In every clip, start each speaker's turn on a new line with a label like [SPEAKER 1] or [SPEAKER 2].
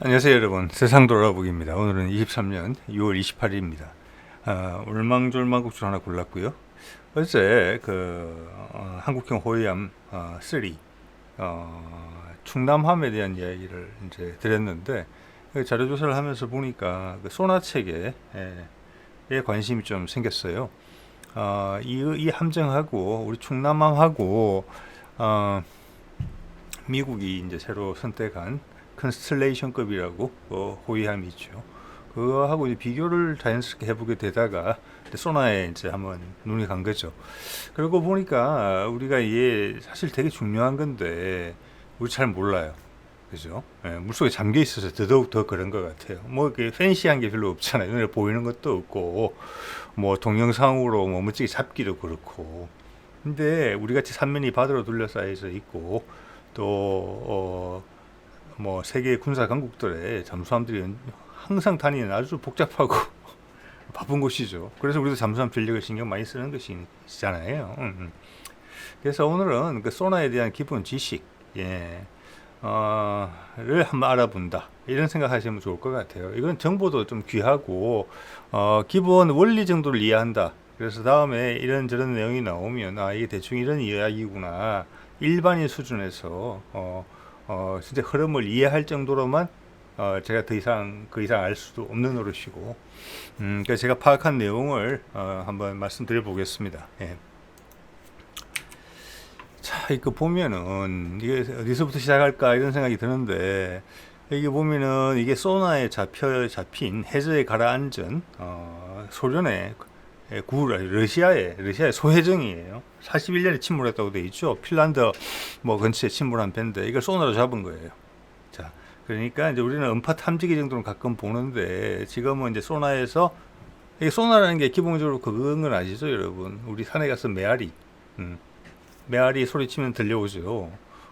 [SPEAKER 1] 안녕하세요 여러분, 세상 돌아보기입니다. 오늘은 23년 6월 28일입니다. 울망졸망국주 하나 골랐고요. 어제 한국형 호위함 3 충남함에 대한 이야기를 이제 드렸는데, 자료 조사를 하면서 보니까 그 소나 체계에 관심이 좀 생겼어요. 이 함정하고 우리 충남함하고 미국이 이제 새로 선택한 컨스텔레이션급이라고 호위함이 있죠. 그거하고 이제 비교를 자연스럽게 해보게 되다가 소나에 이제 한번 눈이 간 거죠. 그러고 보니까 우리가 이게 사실 되게 중요한 건데 우리 잘 몰라요. 그죠? 물속에 잠겨 있어서 더더욱 더 그런 것 같아요. 뭐 이렇게 팬시한 게 별로 없잖아요. 눈에 보이는 것도 없고, 뭐 동영상으로 뭐 멋지게 잡기도 그렇고. 근데 우리 같이 삼면이 바다로 둘러싸여서 있고, 또 뭐 세계 군사 강국들의 잠수함들이 항상 다니는 아주 복잡하고 바쁜 곳이죠. 그래서 우리도 잠수함 전력을 신경 많이 쓰는 것이잖아요. 그래서 오늘은 그 소나에 대한 기본 지식, 를 한번 알아본다, 이런 생각하시면 좋을 것 같아요. 이건 정보도 좀 귀하고 기본 원리 정도를 이해한다. 그래서 다음에 이런저런 내용이 나오면 이게 대충 이런 이야기구나, 일반인 수준에서 진짜 흐름을 이해할 정도로만 제가 그 이상 알 수도 없는 노릇이고, 그래서 제가 파악한 내용을 한번 말씀드려 보겠습니다. 자, 이거 보면은 이게 어디서부터 시작할까 이런 생각이 드는데, 여기 보면은 이게 소나에 잡힌 해저에 가라앉은 소련의 러시아의 소해정이에요. 41년에 침몰했다고 돼 있죠. 핀란드 뭐 근처에 침몰한 배인데 이걸 소나로 잡은 거예요. 자, 그러니까 이제 우리는 음파 탐지기 정도는 가끔 보는데, 지금은 이제 소나에서, 이게 소나라는 게 기본적으로 그건 건 아시죠, 여러분? 우리 산에 가서 메아리 소리치면 들려오죠.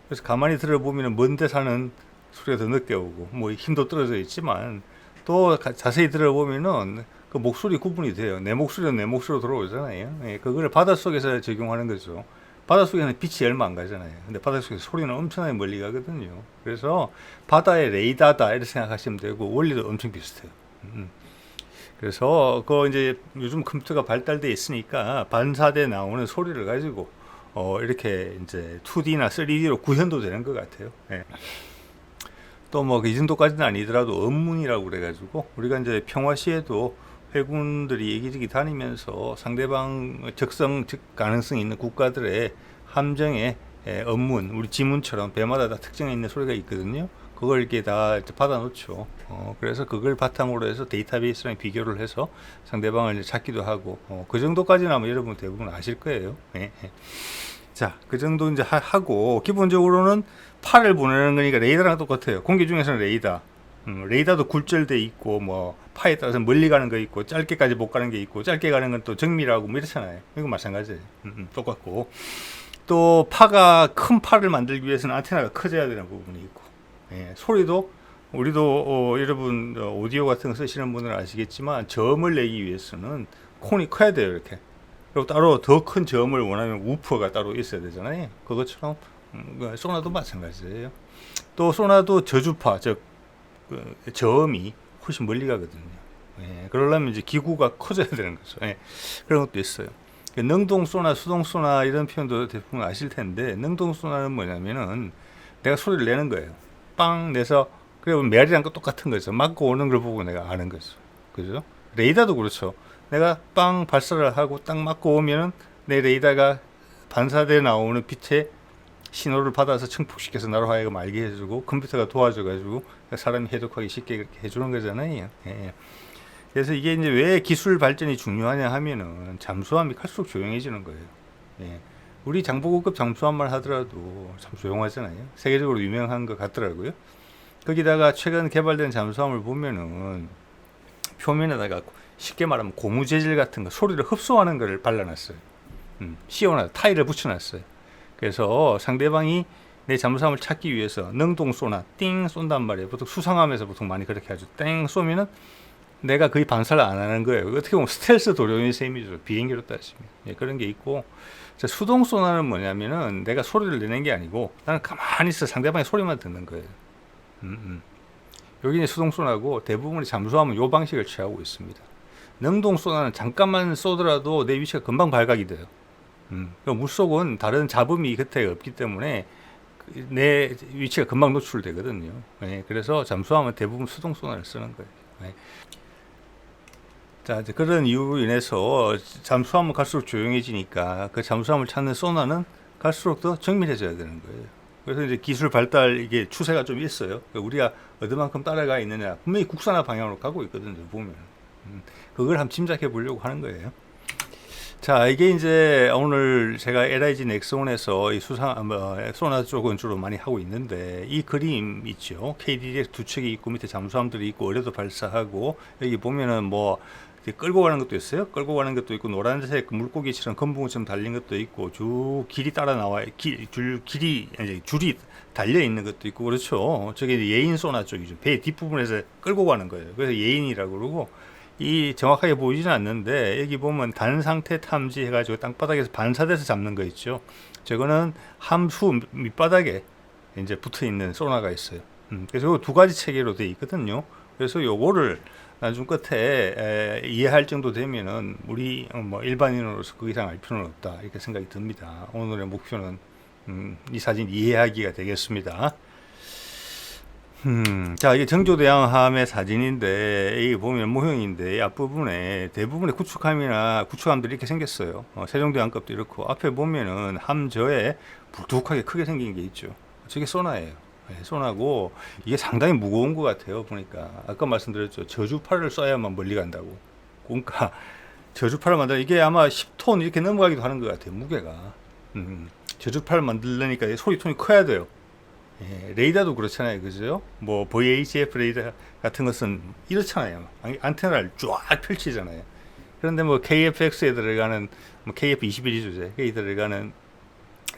[SPEAKER 1] 그래서 가만히 들어보면 먼데 사는 소리가 더 늦게 오고, 뭐 힘도 떨어져 있지만 또 자세히 들어보면은 그 목소리 구분이 돼요. 내 목소리는 내 목소리로 들어오잖아요. 그걸 바닷속에서 적용하는 거죠. 바닷속에는 빛이 얼마 안 가잖아요. 근데 바닷속에서 소리는 엄청나게 멀리 가거든요. 그래서 바다의 레이더다 이렇게 생각하시면 되고, 원리도 엄청 비슷해요. 그래서 이제 요즘 컴퓨터가 발달돼 있으니까 반사돼 나오는 소리를 가지고 이렇게 이제 2D나 3D로 구현도 되는 것 같아요. 또 뭐 이 정도까지는 아니더라도 언문이라고 그래가지고, 우리가 이제 평화시에도 해군들이 여기저기 다니면서 상대방 즉 가능성이 있는 국가들의 함정의 언문, 우리 지문처럼 배마다 다 특정해 있는 소리가 있거든요. 그걸 이렇게 다 받아 놓죠. 그래서 그걸 바탕으로 해서 데이터베이스랑 비교를 해서 상대방을 찾기도 하고, 그 정도까지는 아마 여러분 대부분 아실 거예요. 자, 그 정도 이제 하고, 기본적으로는 팔을 보내는 거니까 레이더랑 똑같아요. 공기 중에서는 레이더도 굴절돼 있고, 뭐 파에 따라서 멀리 가는 거 있고, 짧게까지 못 가는 게 있고, 짧게 가는 건 또 정밀하고 뭐 이렇잖아요. 이거 마찬가지예요. 똑같고, 또 큰 파를 만들기 위해서는 안테나가 커져야 되는 부분이 있고, 소리도 우리도 여러분 오디오 같은 거 쓰시는 분들은 아시겠지만, 저음을 내기 위해서는 콘이 커야 돼요, 이렇게. 그리고 따로 더 큰 저음을 원하면 우퍼가 따로 있어야 되잖아요. 그것처럼 소나도 마찬가지예요. 또 소나도 저주파, 저음이 훨씬 멀리 가거든요. 그러려면 이제 기구가 커져야 되는 거죠. 그런 것도 있어요. 능동 소나, 수동 소나 이런 표현도 대부분 아실 텐데, 능동 소나는 뭐냐면은 내가 소리를 내는 거예요. 빵 내서, 그리고 메아리랑 똑같은 거죠. 맞고 오는 걸 보고 내가 아는 거죠. 그죠? 레이더도 그렇죠. 내가 빵 발사를 하고 딱 맞고 오면은 내 레이더가 반사돼 나오는 빛의 신호를 받아서 증폭시켜서 나로 하여금 알게 해주고, 컴퓨터가 도와줘가지고 사람이 해독하기 쉽게 그렇게 해주는 거잖아요. 그래서 이게 이제 왜 기술 발전이 중요하냐 하면은, 잠수함이 갈수록 조용해지는 거예요. 우리 장보고급 잠수함만 하더라도 참 조용하잖아요. 세계적으로 유명한 것 같더라고요. 거기다가 최근 개발된 잠수함을 보면은 표면에다가 쉽게 말하면 고무 재질 같은 거, 소리를 흡수하는 거를 발라놨어요. 씌워놔, 타일을 붙여놨어요. 그래서 상대방이 내 잠수함을 찾기 위해서 능동 쏘나 띵 쏜단 말이에요. 보통 수상함에서 보통 많이 그렇게 하죠. 땡 쏘면은 내가 거의 반사를 안 하는 거예요. 어떻게 보면 스텔스 도료인 셈이죠. 비행기로 따지면. 그런 게 있고, 수동 소나는 뭐냐면은 내가 소리를 내는 게 아니고 나는 가만히 있어 상대방의 소리만 듣는 거예요. 여기 이제 수동 소나고 대부분의 잠수함은 이 방식을 취하고 있습니다. 능동 소나는 잠깐만 쏘더라도 내 위치가 금방 발각이 돼요. 물속은 다른 잡음이 곁에 없기 때문에 내 위치가 금방 노출되거든요. 네, 그래서 잠수함은 대부분 수동 소나를 쓰는 거예요. 네. 자, 이제 그런 이유로 인해서 잠수함은 갈수록 조용해지니까 그 잠수함을 찾는 소나는 갈수록 더 정밀해져야 되는 거예요. 그래서 이제 기술 발달 이게 추세가 좀 있어요. 그러니까 우리가 어디만큼 따라가 있느냐, 분명히 국산화 방향으로 가고 있거든요. 보면 그걸 한번 짐작해 보려고 하는 거예요. 자, 이게 이제 오늘 제가 LIG 넥슨에서 이 소나 쪽은 주로 많이 하고 있는데, 이 그림 있죠. KDX 두 척이 있고 밑에 잠수함들이 있고 어뢰도 발사하고, 여기 보면은 뭐 끌고 가는 것도 있어요. 끌고 가는 것도 있고, 노란색 물고기처럼 검붕어처럼 달린 것도 있고, 쭉 길이 따라 나와 길이 이제 줄이 달려 있는 것도 있고, 그렇죠. 저게 예인 소나 쪽이죠. 배 뒷부분에서 끌고 가는 거예요. 그래서 예인이라고 그러고, 이 정확하게 보이지는 않는데 여기 보면 단 상태 탐지 해가지고 땅바닥에서 반사돼서 잡는 거 있죠. 저거는 함수 밑바닥에 이제 붙어 있는 소나가 있어요. 그래서 두 가지 체계로 되어 있거든요. 그래서 요거를 나중 끝에 이해할 정도 되면은 우리 뭐 일반인으로서 그 이상 알 필요는 없다 이렇게 생각이 듭니다. 오늘의 목표는 이 사진 이해하기가 되겠습니다. 자, 이게 정조대왕함의 사진인데, 이게 보면 모형인데, 이 앞부분에 대부분의 구축함들이 이렇게 생겼어요. 세종대왕급도 이렇고, 앞에 보면은 함저에 불뚝하게 크게 생긴 게 있죠. 저게 소나예요. 네, 소나고, 이게 상당히 무거운 것 같아요. 보니까. 아까 말씀드렸죠. 저주파를 쏴야만 멀리 간다고. 그러니까, 저주파를 만들어, 이게 아마 10톤 이렇게 넘어가기도 하는 것 같아요. 무게가. 저주파를 만들려니까 소리톤이 커야 돼요. 예, 레이더도 그렇잖아요. 그죠? 뭐 VHF 레이더 같은 것은 이렇잖아요. 안테나를 쫙 펼치잖아요. 그런데 뭐 KFX에 들어가는 뭐 KF21이죠. 거기에 들어가는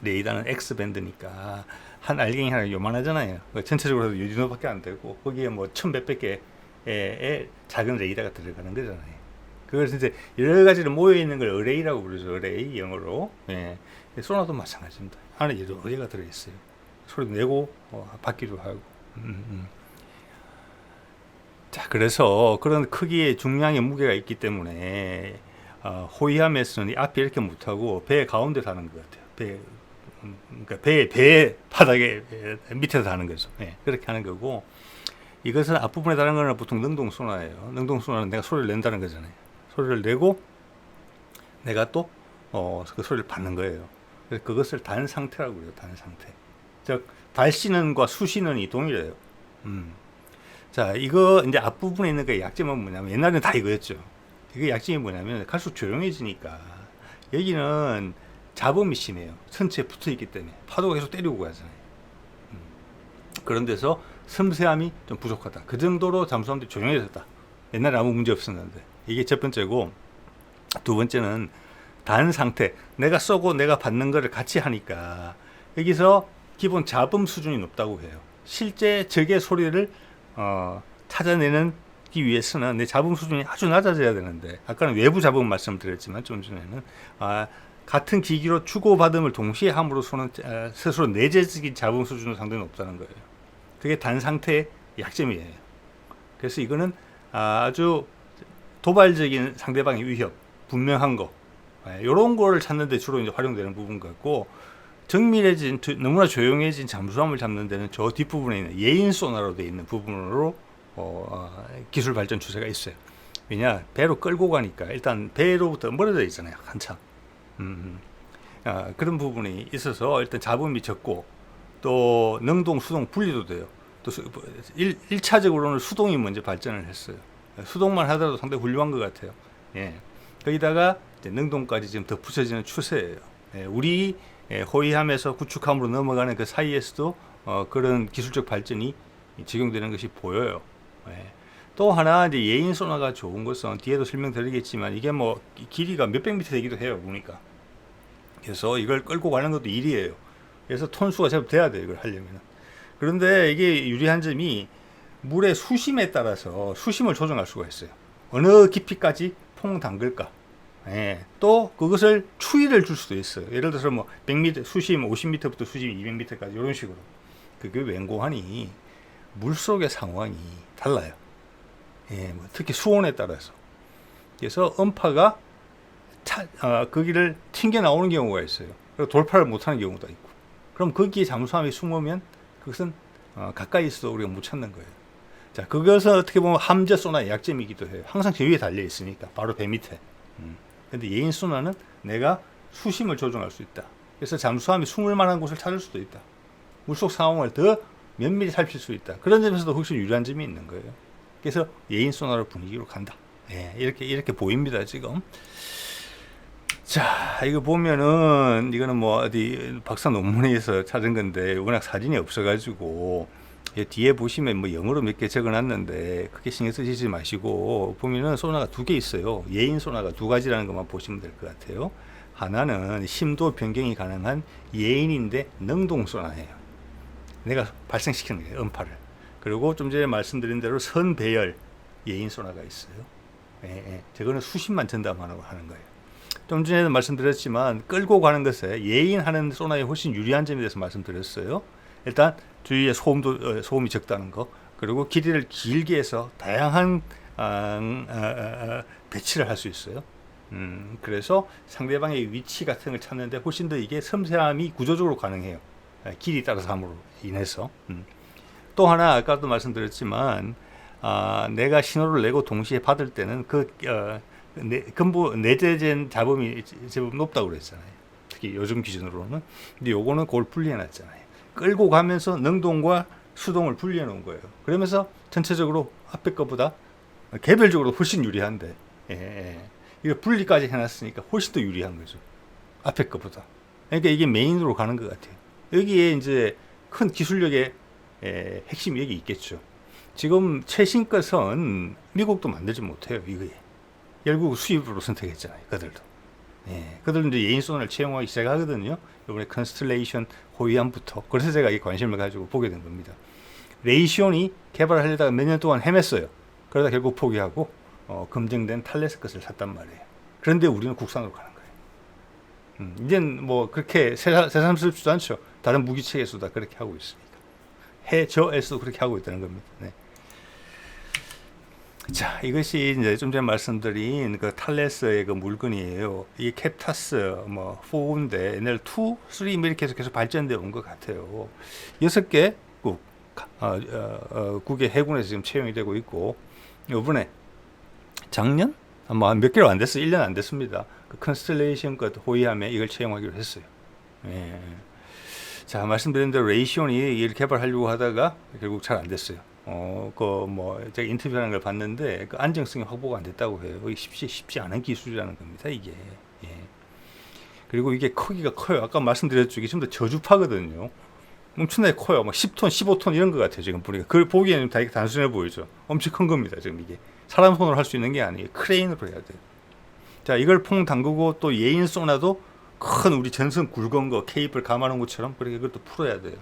[SPEAKER 1] 레이더는 X밴드니까 한 알갱이 하나 요만하잖아요. 전체적으로 이 정도밖에 안 되고 거기에 뭐 1000몇백 개의 작은 레이더가 들어가는 거잖아요. 그래서 이제 여러 가지로 모여 있는 걸 어레이라고 부르죠. 어레이 영어로. 예. 소나도 마찬가지입니다. 안에 여러 개가 들어 있어요. 소리 내고 받기도 하고. 자, 그래서 그런 크기의 중량의 무게가 있기 때문에 호위함에서는 이 앞에 이렇게 못하고 배 가운데 다는 것 같아요. 그러니까 배 바닥에 밑에서 다는 거죠. 네, 그렇게 하는 거고, 이것은 앞부분에 다는 거는 보통 능동 소나예요. 능동 소나는 내가 소리를 낸다는 거잖아요. 소리를 내고 내가 또 그 소리를 받는 거예요. 그래서 그것을 단 상태라고 그래요. 단 상태. 즉 발신은과 수신은이 동일해요. 자, 이거 이제 앞부분에 있는 그 약점은 뭐냐면, 옛날에는 다 이거였죠. 이게 약점이 뭐냐면 갈수록 조용해지니까 여기는 잡음이 심해요. 선체에 붙어 있기 때문에 파도가 계속 때리고 가잖아요. 그런 데서 섬세함이 좀 부족하다. 그 정도로 잠수함들이 조용해졌다. 옛날에 아무 문제 없었는데. 이게 첫 번째고, 두 번째는 단 상태, 내가 쏘고 내가 받는 거를 같이 하니까 여기서 기본 잡음 수준이 높다고 해요. 실제 적의 소리를 찾아내기 위해서는 내 잡음 수준이 아주 낮아져야 되는데, 아까는 외부 잡음 말씀드렸지만 좀 전에는 같은 기기로 주고받음을 동시에 함으로써는 스스로 내재적인 잡음 수준은 상당히 높다는 거예요. 그게 단 상태의 약점이에요. 그래서 이거는 아주 도발적인 상대방의 위협, 분명한 거, 이런 거를 찾는 데 주로 이제 활용되는 부분 같고, 정밀해진, 너무나 조용해진 잠수함을 잡는 데는 저 뒷부분에 있는 예인 소나로 되어 있는 부분으로 기술 발전 추세가 있어요. 왜냐, 배로 끌고 가니까 일단 배로부터 멀어져 있잖아요, 한참. 그런 부분이 있어서 일단 잡음이 적고, 또 능동, 수동 분리도 돼요. 또 1차적으로는 수동이 먼저 발전을 했어요. 수동만 하더라도 상당히 훌륭한 것 같아요. 예. 거기다가 이제 능동까지 지금 덧붙여지는 추세예요. 예. 우리 호위함에서 구축함으로 넘어가는 그 사이에서도 그런 기술적 발전이 적용되는 것이 보여요. 예. 또 하나 이제 예인 소나가 좋은 것은 뒤에도 설명드리겠지만, 이게 뭐 길이가 몇백 미터 되기도 해요, 보니까. 그래서 이걸 끌고 가는 것도 일이에요. 그래서 톤수가 제법 돼야 돼요, 이걸 하려면. 그런데 이게 유리한 점이 물의 수심에 따라서 수심을 조정할 수가 있어요. 어느 깊이까지 퐁 담글까. 예. 또 그것을 추이를 줄 수도 있어요. 예를 들어서 뭐 100m 수심 50m부터 수심 200m까지 이런 식으로. 그게 웬고하니 물속의 상황이 달라요. 예, 뭐 특히 수온에 따라서. 그래서 음파가 거기를 튕겨 나오는 경우가 있어요. 그리고 돌파를 못하는 경우도 있고. 그럼 거기에 잠수함이 숨으면 그것은 가까이 있어도 우리가 못 찾는 거예요. 자, 그것은 어떻게 보면 함재 소나의 약점이기도 해요. 항상 저 위에 달려 있으니까 바로 배 밑에. 근데 예인 소나는 내가 수심을 조정할 수 있다. 그래서 잠수함이 숨을 만한 곳을 찾을 수도 있다. 물속 상황을 더 면밀히 살필 수 있다. 그런 점에서도 훨씬 유리한 점이 있는 거예요. 그래서 예인 소나로 분위기로 간다. 예, 이렇게 보입니다, 지금. 자, 이거 보면은, 이거는 뭐, 어디, 박사 논문에서 찾은 건데, 워낙 사진이 없어가지고, 뒤에 보시면 뭐 영어로 몇 개 적어 놨는데, 크게 신경 쓰시지 마시고, 보면은 소나가 두 개 있어요. 예인 소나가 두 가지라는 것만 보시면 될 것 같아요. 하나는 심도 변경이 가능한 예인인데 능동 소나예요. 내가 발생시키는 거예요, 음파를. 그리고 좀 전에 말씀드린 대로 선배열 예인 소나가 있어요. 저거는 수심만 전담하는 거예요. 좀 전에도 말씀드렸지만 끌고 가는 것에 예인하는 소나에 훨씬 유리한 점에 대해서 말씀드렸어요. 일단 주위에 소음이 적다는 거, 그리고 길이를 길게 해서 다양한 배치를 할 수 있어요. 그래서 상대방의 위치 같은 걸 찾는데 훨씬 더 이게 섬세함이 구조적으로 가능해요. 길이 따라서 함으로 인해서. 또 하나 아까도 말씀드렸지만 내가 신호를 내고 동시에 받을 때는 내재된 잡음이 제법 높다고 그랬잖아요. 특히 요즘 기준으로는. 근데 요거는 그걸 분리해 놨잖아요. 끌고 가면서 능동과 수동을 분리해 놓은 거예요. 그러면서 전체적으로 앞에 것보다 개별적으로 훨씬 유리한데, 이거 분리까지 해놨으니까 훨씬 더 유리한 거죠. 앞에 것보다. 그러니까 이게 메인으로 가는 것 같아요. 여기에 이제 큰 기술력의 핵심이 여기 있겠죠. 지금 최신 것은 미국도 만들지 못해요, 이거에. 결국 수입으로 선택했잖아요, 그들도. 그들도 이제 예인 소나를 채용하기 시작하거든요. 이번에 컨스텔레이션 호위함부터. 그래서 제가 이 관심을 가지고 보게 된 겁니다. 레이시온이 개발하려다가 몇 년 동안 헤맸어요. 그러다 결국 포기하고 검증된 탈레스 것을 샀단 말이에요. 그런데 우리는 국산으로 가는 거예요. 이젠 뭐 그렇게 새삼스럽지도 않죠. 다른 무기체계에서도 다 그렇게 하고 있으니까. 해저에서도 그렇게 하고 있다는 겁니다. 네. 자, 이것이 이제 좀 전에 말씀드린 그 탈레스의 그 물건이에요. 이게 캡타스 뭐 4인데 옛날 2, 3 이렇게 해서 계속 발전되어 온 것 같아요. 6개 국의 해군에서 지금 채용이 되고 있고, 이번에 작년 아마 몇 개월 안 됐어요. 1년 안 됐습니다. 그 컨스텔레이션 것 호위함에 이걸 채용하기로 했어요. 자, 말씀드린 대로 레이시온이 이걸 개발하려고 하다가 결국 잘 안 됐어요. 제가 인터뷰하는 걸 봤는데, 그 안정성이 확보가 안 됐다고 해요. 쉽지 않은 기술이라는 겁니다, 이게. 그리고 이게 크기가 커요. 아까 말씀드렸죠. 이게 좀 더 저주파거든요. 엄청나게 커요. 막 10톤, 15톤 이런 것 같아요, 지금 보니까. 그걸 보기에는 되게 단순해 보이죠. 엄청 큰 겁니다, 지금 이게. 사람 손으로 할 수 있는 게 아니에요. 크레인으로 해야 돼요. 자, 이걸 퐁 담그고 또 예인 소나도 큰 우리 전선 굵은 거, 케이블 감아놓은 것처럼 그렇게 그것도 풀어야 돼요.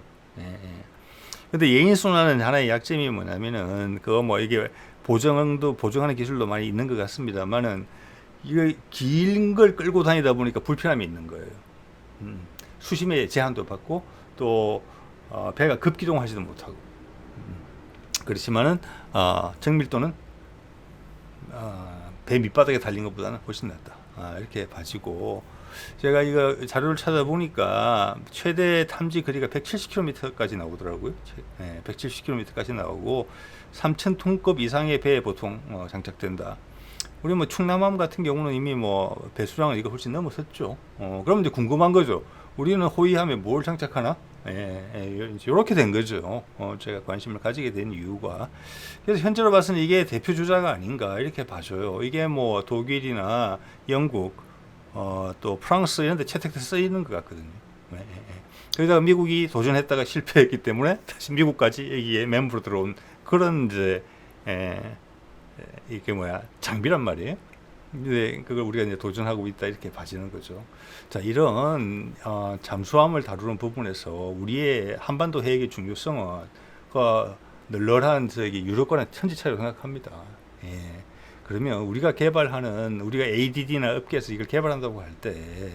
[SPEAKER 1] 근데 예인 소나는 하나의 약점이 뭐냐면은 이게 보정하는 기술도 많이 있는 것 같습니다만은 이거 긴 걸 끌고 다니다 보니까 불편함이 있는 거예요. 수심의 제한도 받고 또 배가 급기동하지도 못하고. 그렇지만은 정밀도는 배 밑바닥에 달린 것보다는 훨씬 낫다. 이렇게 봐지고, 제가 이거 자료를 찾아보니까 최대 탐지 거리가 170km까지 나오더라고요. 170km까지 나오고 3,000톤급 이상의 배에 보통 장착된다. 우리 뭐 충남함 같은 경우는 이미 뭐 배수량을 이거 훨씬 넘었었죠. 그럼 이제 궁금한 거죠. 우리는 호위함에 뭘 장착하나? 이렇게 된 거죠. 제가 관심을 가지게 된 이유가. 그래서 현재로 봐서는 이게 대표 주자가 아닌가 이렇게 봐줘요. 이게 뭐 독일이나 영국, 또 프랑스 이런 데 채택돼서 쓰이는 것 같거든요. 그러다가 미국이 도전했다가 실패했기 때문에 다시 미국까지 여기에 멤버로 들어온 그런 이제 이게 장비란 말이에요. 근데 그걸 우리가 이제 도전하고 있다 이렇게 봐지는 거죠. 자, 이런 잠수함을 다루는 부분에서 우리의 한반도 해역의 중요성은 널널한 유럽과는 천지 차이라고 생각합니다. 그러면 우리가 ADD나 업계에서 이걸 개발한다고 할 때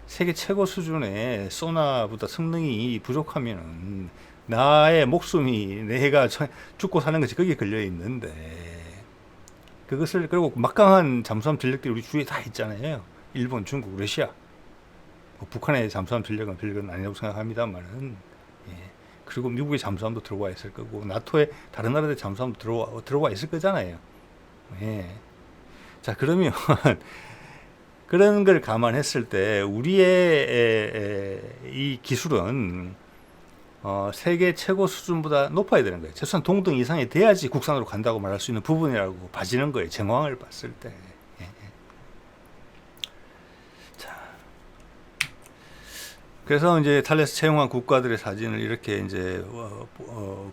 [SPEAKER 1] 세계 최고 수준의 소나보다 성능이 부족하면은 나의 목숨이 내가 죽고 사는 것이 거기에 걸려 있는데 그것을 그리고 막강한 잠수함 전력들이 우리 주위에 다 있잖아요. 일본, 중국, 러시아. 뭐 북한의 잠수함 전력은 별건 아니라고 생각합니다만은 예. 그리고 미국의 잠수함도 들어와 있을 거고 나토의 다른 나라들의 잠수함도 들어와 있을 거잖아요. 예. 자 그러면 그런 걸 감안했을 때 우리의 이 기술은 세계 최고 수준보다 높아야 되는 거예요. 최소한 동등 이상이 돼야지 국산으로 간다고 말할 수 있는 부분이라고 봐지는 거예요. 정황을 봤을 때. 예. 자, 그래서 이제 탈레스 채용한 국가들의 사진을 이렇게 이제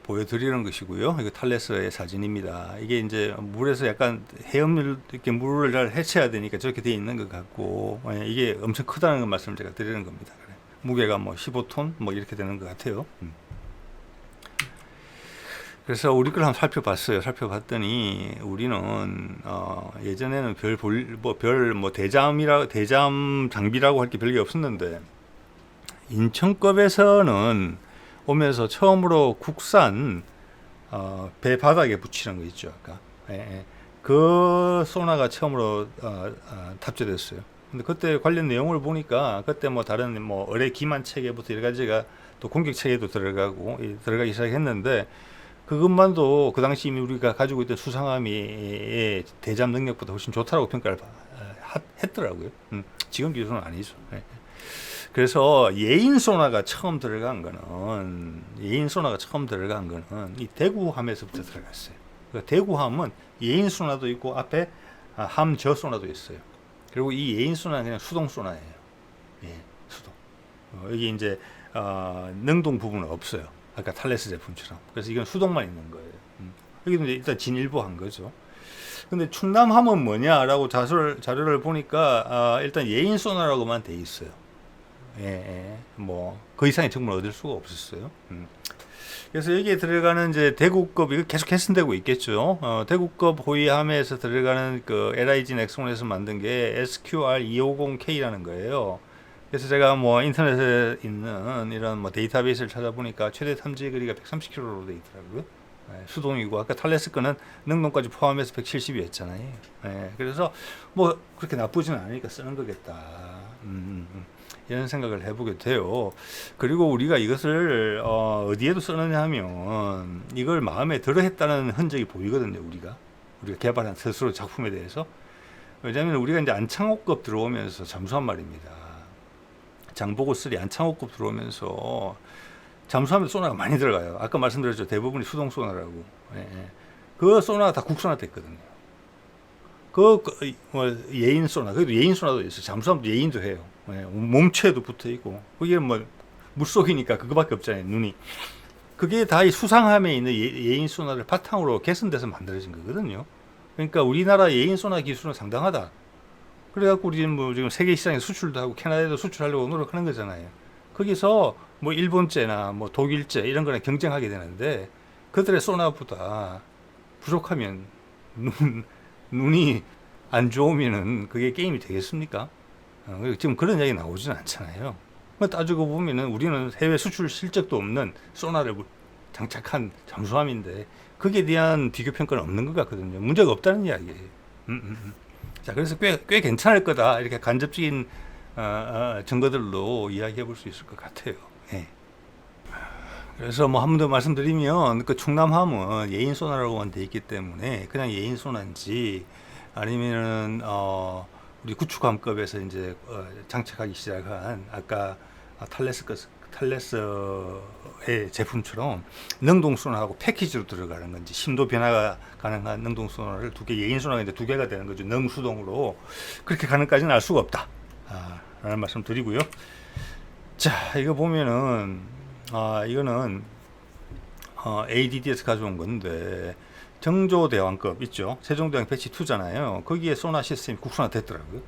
[SPEAKER 1] 보여드리는 것이고요. 이거 탈레스의 사진입니다. 이게 이제 물에서 약간 헤엄을 이렇게 물을 잘 해체해야 되니까 저렇게 돼 있는 것 같고 이게 엄청 크다는 말씀을 제가 드리는 겁니다. 무게가 뭐 15톤 뭐 이렇게 되는 것 같아요. 그래서 우리 걸 한번 살펴봤어요. 살펴봤더니 우리는 예전에는 대잠 장비라고 할 게 별게 없었는데 인천급에서는 오면서 처음으로 국산 배 바닥에 붙이는 거 있죠. 아까 그 소나가 처음으로 탑재됐어요. 근데 그때 관련 내용을 보니까 그때 뭐 다른 뭐 어뢰 기만 체계부터 여러 가지가 또 공격 체계도 들어가기 시작했는데 그것만도 그 당시 이미 우리가 가지고 있던 수상함이 대잠 능력보다 훨씬 좋다라고 평가를 했더라고요. 지금 기술은 아니죠. 그래서 예인 소나가 처음 들어간 거는 이 대구함에서부터 들어갔어요. 그러니까 대구함은 예인 소나도 있고 앞에 함저 소나도 있어요. 그리고 이 예인 소나는 그냥 수동 소나예요. 예, 수동. 여기 이제 능동 부분은 없어요. 아까 탈레스 제품처럼. 그래서 이건 수동만 있는 거예요. 여기는 이제 일단 진일보한 거죠. 근데 충남함은 뭐냐라고 자료를 보니까 일단 예인 소나라고만 돼 있어요. 뭐 그 이상의 정보를 얻을 수가 없었어요. 그래서 여기에 들어가는 이제 대구급 이거 계속 개선되고 있겠죠. 대구급 호위함에서 들어가는 그 LIG 넥슨에서 만든 게 SQR250K라는 거예요. 그래서 제가 뭐 인터넷에 있는 이런 뭐 데이터베이스를 찾아보니까 최대 탐지 거리가 130km로 돼 있더라고요. 수동이고 아까 탈레스 거는 능동까지 포함해서 170이었잖아요. 그래서 뭐 그렇게 나쁘지는 않으니까 쓰는 거겠다. 이런 생각을 해보게 돼요. 그리고 우리가 이것을 어디에도 쓰느냐 하면 이걸 마음에 들어 했다는 흔적이 보이거든요. 우리가 개발한 스스로 작품에 대해서. 왜냐하면 우리가 이제 안창호급 들어오면서 잠수함 말입니다. 장보고 3 안창호급 들어오면서 잠수함에 소나가 많이 들어가요. 아까 말씀드렸죠. 대부분이 수동 소나라고. 그 소나가 다 국소나 됐거든요. 예인 소나, 그래도 예인 소나도 있어요. 잠수함도 예인도 해요. 몸체도 붙어 있고, 그게 뭐 물속이니까 그거밖에 없잖아요. 눈이. 그게 다 이 수상함에 있는 예인 소나를 바탕으로 개선돼서 만들어진 거거든요. 그러니까 우리나라 예인 소나 기술은 상당하다. 그래갖고 우리 뭐 지금 세계 시장에 수출도 하고 캐나다에도 수출하려고 노력하는 거잖아요. 거기서 뭐 일본제나 뭐 독일제 이런 거랑 경쟁하게 되는데 그들의 소나보다 부족하면 눈이 안 좋으면은 그게 게임이 되겠습니까? 지금 그런 이야기 나오지는 않잖아요. 따지고 보면은 우리는 해외 수출 실적도 없는 소나를 장착한 잠수함인데 거기에 대한 비교 평가는 없는 것 같거든요. 문제가 없다는 이야기예요. 자, 그래서 꽤 괜찮을 거다. 이렇게 간접적인 증거들로 이야기해 볼 수 있을 것 같아요. 예. 그래서 뭐 한 번 더 말씀드리면 그 충남함은 예인 소나라고만 돼 있기 때문에 그냥 예인 소나인지 아니면은 우리 구축함급에서 이제 장착하기 시작한 아까 탈레스의 제품처럼 능동 소나하고 패키지로 들어가는 건지 심도 변화가 가능한 능동 소나를 예인 소나가 이제 2개가 되는 거죠. 능수동으로 그렇게 가능까지는 알 수가 없다. 라는 말씀 드리고요. 자, 이거 보면은 이거는 ADD에서 가져온 건데 정조대왕급 있죠. 세종대왕 배치 2잖아요. 거기에 소나 시스템이 국산화 됐더라고요.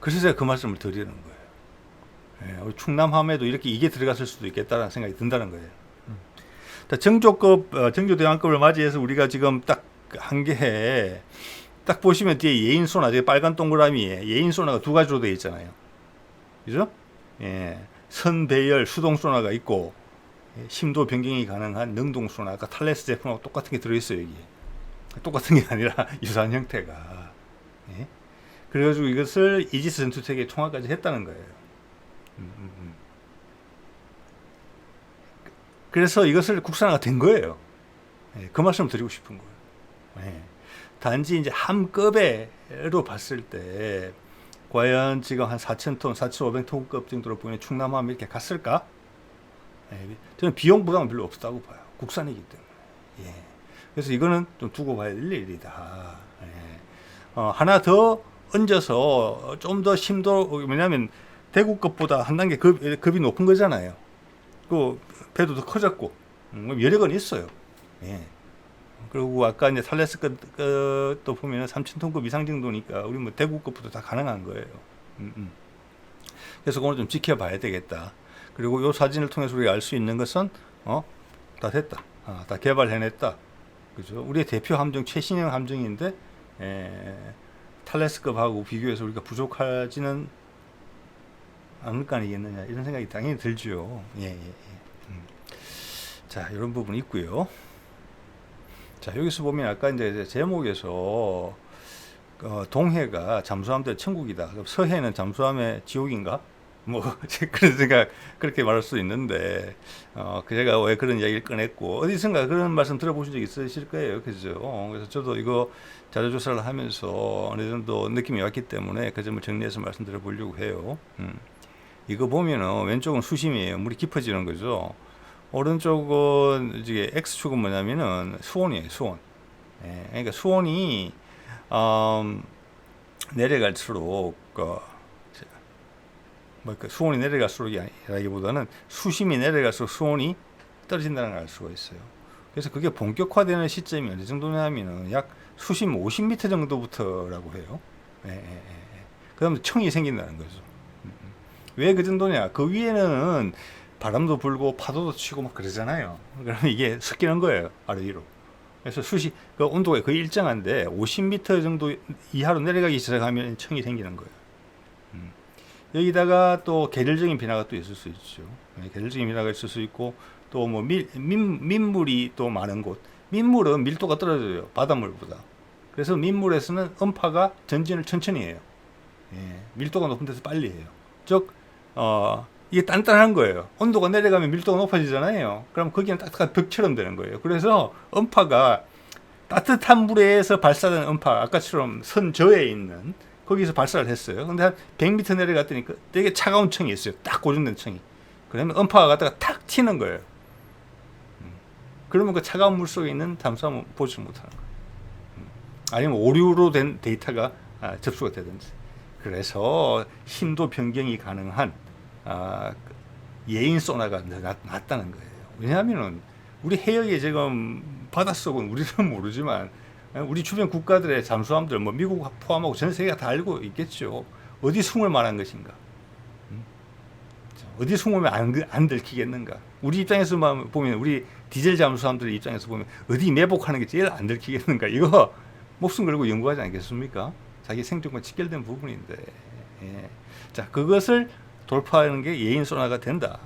[SPEAKER 1] 그래서 제가 그 말씀을 드리는 거예요. 우리 충남함에도 이게 들어갔을 수도 있겠다라는 생각이 든다는 거예요. 정조급, 정조대왕급을 맞이해서 우리가 지금 딱 한 게 딱 보시면 뒤에 예인 소나, 빨간 동그라미에 예인 소나가 2가지로 되어 있잖아요. 그죠? 선배열 수동 소나가 있고, 심도 변경이 가능한 능동수나 아까 탈레스 제품하고 똑같은 게 들어있어요. 여기 똑같은 게 아니라 유사한 형태가. 예? 그래가지고 이것을 이지스 전투체계 통합까지 했다는 거예요. 그래서 이것을 국산화가 된 거예요. 예, 그 말씀을 드리고 싶은 거예요. 예. 단지 이제 함급으로 봤을 때 과연 지금 한 4,000톤, 4,500톤급 정도로 보이는 충남함 이렇게 갔을까? 예, 저는 비용 부담은 별로 없다고 봐요. 국산이기 때문에. 예. 그래서 이거는 좀 두고 봐야 될 일이다. 예. 하나 더 얹어서 좀 더 심도, 왜냐하면 대구급보다 한 단계 급이 높은 거잖아요. 그 배도 더 커졌고 여력은 있어요. 예. 그리고 아까 이제 탈레스 것도 보면은 3,000톤급 이상 정도니까 우리 뭐 대구급부터 다 가능한 거예요. 그래서 그걸 좀 지켜봐야 되겠다. 그리고 이 사진을 통해서 우리가 알 수 있는 것은 다 됐다. 다 개발해냈다. 그죠? 우리의 대표 함정 최신형 함정인데 탈레스급하고 비교해서 우리가 부족하지는 않을 거 아니겠느냐 이런 생각이 당연히 들죠. 예. 자, 이런 부분이 있고요. 자, 여기서 보면 아까 이제 제목에서 동해가 잠수함들 천국이다. 서해는 잠수함의 지옥인가? 뭐 그런 생각 그렇게 말할 수 있는데 제가 왜 그런 이야기를 꺼냈고 어디선가 그런 말씀 들어보신 적 있으실 거예요, 그죠? 그래서 저도 이거 자료 조사를 하면서 어느 정도 느낌이 왔기 때문에 그 점을 정리해서 말씀드려 보려고 해요. 이거 보면은 왼쪽은 수심이에요. 물이 깊어지는 거죠. 오른쪽은 이게 X축은 뭐냐면은 수온이에요, 수온. 예, 그러니까 수온이 내려갈수록 수온이 내려갈수록이 아니라기보다는 수심이 내려갈수록 수온이 떨어진다는 걸 알 수가 있어요. 그래서 그게 본격화되는 시점이 어느 정도냐면은 약 수심 50m 정도부터라고 해요. 그 다음에 청이 생긴다는 거죠. 왜 그 정도냐? 그 위에는 바람도 불고 파도도 치고 막 그러잖아요. 그러면 이게 섞이는 거예요, 아래 위로. 그래서 그 온도가 거의 일정한데 50m 정도 이하로 내려가기 시작하면 청이 생기는 거예요. 여기다가 또 계절적인 변화가 또 있을 수 있죠. 계절적인 변화가 있을 수 있고 또 뭐 민물이 또 많은 곳. 민물은 밀도가 떨어져요, 바닷물보다. 그래서 민물에서는 음파가 전진을 천천히 해요. 밀도가 높은 데서 빨리 해요. 즉 이게 단단한 거예요. 온도가 내려가면 밀도가 높아지잖아요. 그럼 거기는 딱딱한 벽처럼 되는 거예요. 그래서 음파가 따뜻한 물에서 발사되는 음파, 아까처럼 선저에 있는 거기서 발사를 했어요. 근데 한 100m 내려갔더니 되게 차가운 청이 있어요. 딱 고정된 청이. 그러면 음파가 갔다가 탁 튀는 거예요. 그러면 그 차가운 물 속에 있는 잠수함은 보지 못하는 거예요. 아니면 오류로 된 데이터가 접수가 되든지. 그래서 심도 변경이 가능한 예인 소나가 났다는 거예요. 왜냐하면은 우리 해역에 지금 바닷속은 우리는 모르지만 우리 주변 국가들의 잠수함들 뭐 미국 포함하고 전 세계가 다 알고 있겠죠. 어디 숨을 만한 것인가? 어디 숨으면 안 들키겠는가? 우리 입장에서 보면 우리 디젤 잠수함들 입장에서 보면 어디 매복하는 게 제일 안 들키겠는가? 이거 목숨 걸고 연구하지 않겠습니까? 자기 생존과 직결된 부분인데. 예. 자, 그것을 돌파하는 게 예인 소나가 된다.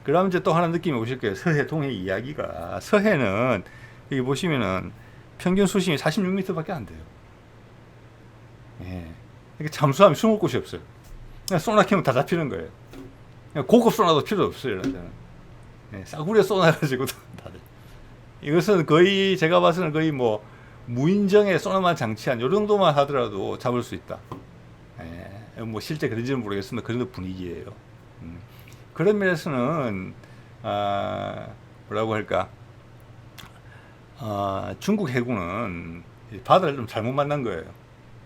[SPEAKER 1] 그러면 이제 또 하나 느낌이 오실 거예요. 서해, 동해 이야기가. 서해는 여기 보시면은 평균 수심이 46m밖에 안 돼요. 예. 이렇게 잠수함이 숨을 곳이 없어요. 그냥 소나 켜면 다 잡히는 거예요. 그냥 고급 소나도 필요 없어요. 예. 싸구려 소나 가지고 다들. 이것은 거의 제가 봐서는 거의 뭐 무인정에 소나만 장치한 요 정도만 하더라도 잡을 수 있다. 예. 뭐 실제 그런지는 모르겠습니다. 그런 분위기예요. 그런 면에서는 뭐라고 할까? 중국 해군은 바다를 좀 잘못 만난 거예요.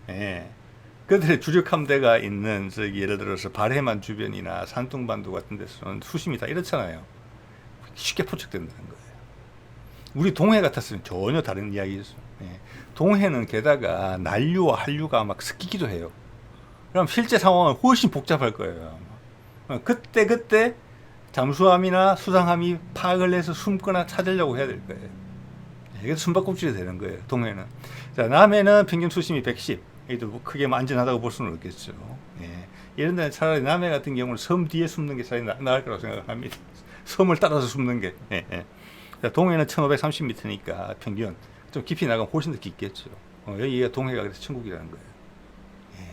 [SPEAKER 1] 예. 그들의 주력 함대가 있는 예를 들어서 발해만 주변이나 산둥반도 같은 데서는 수심이 다 이렇잖아요. 쉽게 포착된다는 거예요. 우리 동해 같았으면 전혀 다른 이야기였어요. 예. 동해는 게다가 난류와 한류가 막 섞이기도 해요. 그럼 실제 상황은 훨씬 복잡할 거예요. 그때 잠수함이나 수상함이 파악을 해서 숨거나 찾으려고 해야 될 거예요. 이게 숨바꼭질이 되는 거예요. 동해는. 자, 남해는 평균 수심이 110. 이도 뭐 크게 안전하다고 볼 수는 없겠죠. 예. 이런 데는 차라리 남해 같은 경우는 섬 뒤에 숨는 게 차라리 나을 거라고 생각합니다. 섬을 따라서 숨는 게. 예, 예. 동해는 1530m니까 평균 좀 깊이 나가면 훨씬 더 깊겠죠. 여기가 동해가 그래서 천국이라는 거예요. 예.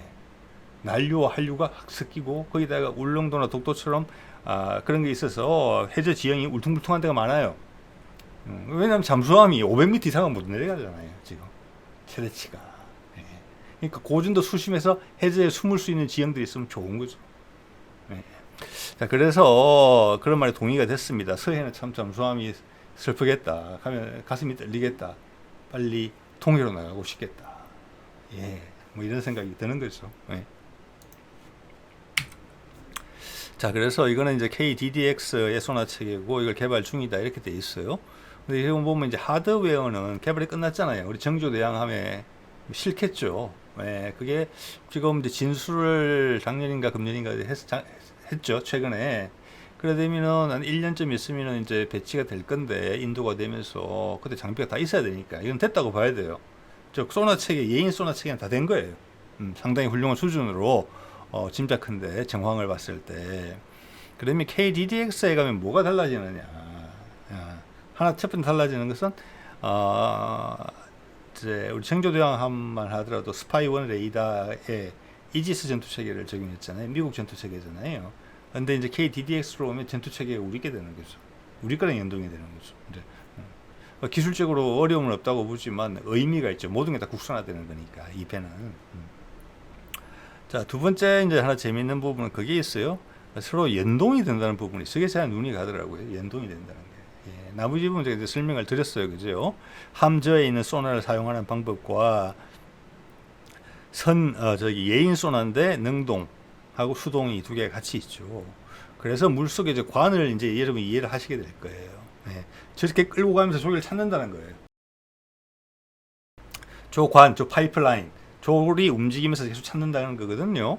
[SPEAKER 1] 난류와 한류가 섞이고 거기다가 울릉도나 독도처럼 그런 게 있어서 해저 지형이 울퉁불퉁한 데가 많아요. 왜냐하면 잠수함이 500m 이상은 못 내려가잖아요. 지금 최대치가. 예. 그러니까 고준도 수심에서 해저에 숨을 수 있는 지형들이 있으면 좋은 거죠. 예. 자, 그래서 그런 말에 동의가 됐습니다. 서해는 참 잠수함이 슬프겠다. 가면 가슴이 떨리겠다. 빨리 통해로 나가고 싶겠다. 예, 뭐 이런 생각이 드는 거죠. 예. 자, 그래서 이거는 이제 KDDX의 소나 체계고 이걸 개발 중이다 이렇게 돼 있어요. 근데 이거 보면 이제 하드웨어는 개발이 끝났잖아요. 우리 정조대왕함에 싫겠죠. 예, 그게 지금 이제 진수를 작년인가 금년인가 했죠. 최근에. 그래 되면은 한 1년쯤 있으면은 이제 배치가 될 건데 인도가 되면서 그때 장비가 다 있어야 되니까 이건 됐다고 봐야 돼요. 저 소나 체계, 예인 소나 체계는 다 된 거예요. 상당히 훌륭한 수준으로 짐작한데 정황을 봤을 때. 그러면 KDDX에 가면 뭐가 달라지느냐? 하나 첫 번째 달라지는 것은 이제 우리 정조대왕함만 하더라도 스파이1 레이더에 이지스 전투 체계를 적용했잖아요. 미국 전투 체계잖아요. 근데 이제 KDDX로 오면 전투 체계가 우리게 되는 거죠. 우리 거랑 연동이 되는 거죠. 이제 기술적으로 어려움은 없다고 보지만 의미가 있죠. 모든 게 다 국산화되는 거니까 이 배는. 자, 두 번째 이제 하나 재미있는 부분은 그게 있어요. 서로 연동이 된다는 부분이 있어요. 그게 잘 눈이 가더라고요. 연동이 된다는 게. 예, 나머지 부분 제가 이제 설명을 드렸어요. 그죠? 함저에 있는 소나를 사용하는 방법과 예인 소나인데 능동하고 수동이 두 개가 같이 있죠. 그래서 물속에 이제 관을 이제 여러분 이해를 하시게 될 거예요. 예, 저렇게 끌고 가면서 조개를 찾는다는 거예요. 저 파이프라인, 조리 움직이면서 계속 찾는다는 거거든요.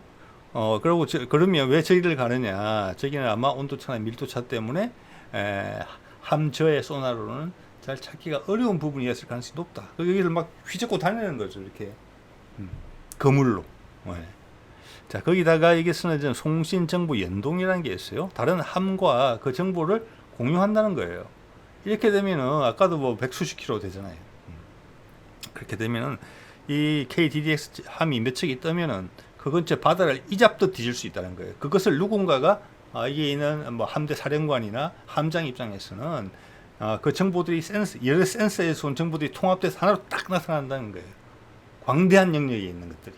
[SPEAKER 1] 그러면 왜 저기를 가느냐? 저기는 아마 온도차나 밀도차 때문에 함저의 소나로는 잘 찾기가 어려운 부분이었을 가능성이 높다. 여기를 막 휘젓고 다니는 거죠, 이렇게. 그물로. 네. 자, 거기다가 이게 쓰는 송신 정보 연동이라는 게 있어요. 다른 함과 그 정보를 공유한다는 거예요. 이렇게 되면은 아까도 뭐 백수십 킬로 되잖아요. 그렇게 되면은 이 KDDX 함이 몇 척이 뜨면은 그 근처 바다를 이잡듯 뒤질 수 있다는 거예요. 그것을 누군가가 이게 있는 뭐 함대 사령관이나 함장 입장에서는 그 정보들이 여러 센서에서 온 정보들이 통합돼서 하나로 딱 나타난다는 거예요. 광대한 영역에 있는 것들이.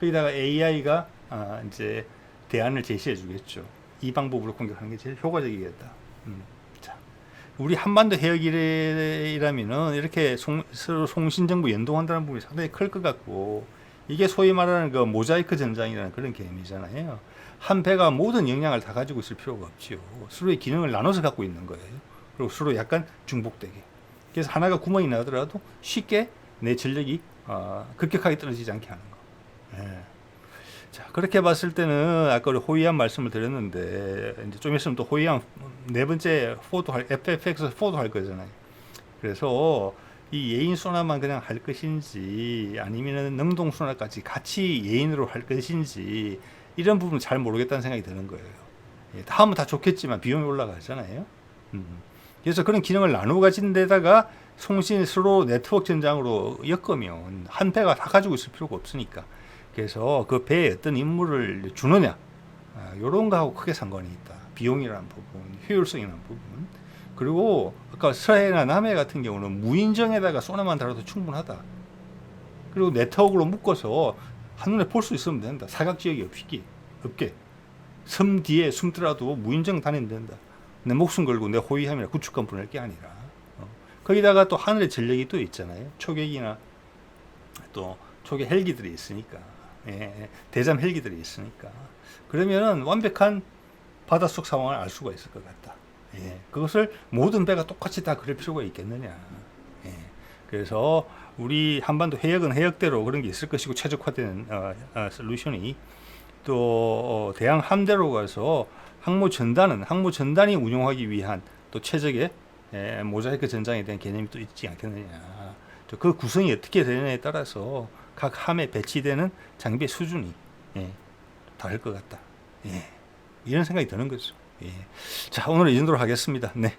[SPEAKER 1] 거기다가 AI가 이제 대안을 제시해 주겠죠. 이 방법으로 공격하는 게 제일 효과적이겠다. 자, 우리 한반도 해역이라면은 이렇게 서로 송신정보 연동한다는 부분이 상당히 클 것 같고, 이게 소위 말하는 그 모자이크 전장이라는 그런 개념이잖아요. 한 배가 모든 역량을 다 가지고 있을 필요가 없지요. 서로의 기능을 나눠서 갖고 있는 거예요. 그리고 서로 약간 중복되게. 그래서 하나가 구멍이 나더라도 쉽게 내 전력이 급격하게 떨어지지 않게 하는 거. 예. 자, 그렇게 봤을 때는 아까 우리 호위함 말씀을 드렸는데 이제 좀 있으면 또 호위함 네 번째 FFX4도 할 거잖아요. 그래서 이 예인 소나만 그냥 할 것인지 아니면은 능동 소나까지 같이 예인으로 할 것인지 이런 부분 잘 모르겠다는 생각이 드는 거예요. 예, 다 하면 다 좋겠지만 비용이 올라가잖아요. 그래서 그런 기능을 나누어 가진 데다가 송신 서로 네트워크 전장으로 엮으면 한 배가 다 가지고 있을 필요가 없으니까. 그래서 그 배에 어떤 임무를 주느냐, 이런 거하고 크게 상관이 있다. 비용이라는 부분, 효율성이라는 부분. 그리고 아까 서해나 남해 같은 경우는 무인정에다가 소나만 달아도 충분하다. 그리고 네트워크로 묶어서 한눈에 볼 수 있으면 된다. 사각지역이 없게. 섬 뒤에 숨더라도 무인정 다니면 된다. 내 목숨 걸고 내 호위함이나 구축함 보낼 게 아니라. 거기다가 또 하늘에 전력이 또 있잖아요. 초계기나 또 초계 헬기들이 있으니까. 예, 대잠 헬기들이 있으니까. 그러면은 완벽한 바닷속 상황을 알 수가 있을 것 같다. 예, 그것을 모든 배가 똑같이 다 그럴 필요가 있겠느냐. 예, 그래서 우리 한반도 해역은 해역대로 그런 게 있을 것이고 최적화된 솔루션이 또 대양 함대로 가서 항모 전단이 운용하기 위한 또 최적의 모자이크 전장에 대한 개념이 또 있지 않겠느냐. 그 구성이 어떻게 되느냐에 따라서 각 함에 배치되는 장비의 수준이 다를 것 같다. 예, 이런 생각이 드는 거죠. 예. 자, 오늘 이 정도로 하겠습니다. 네.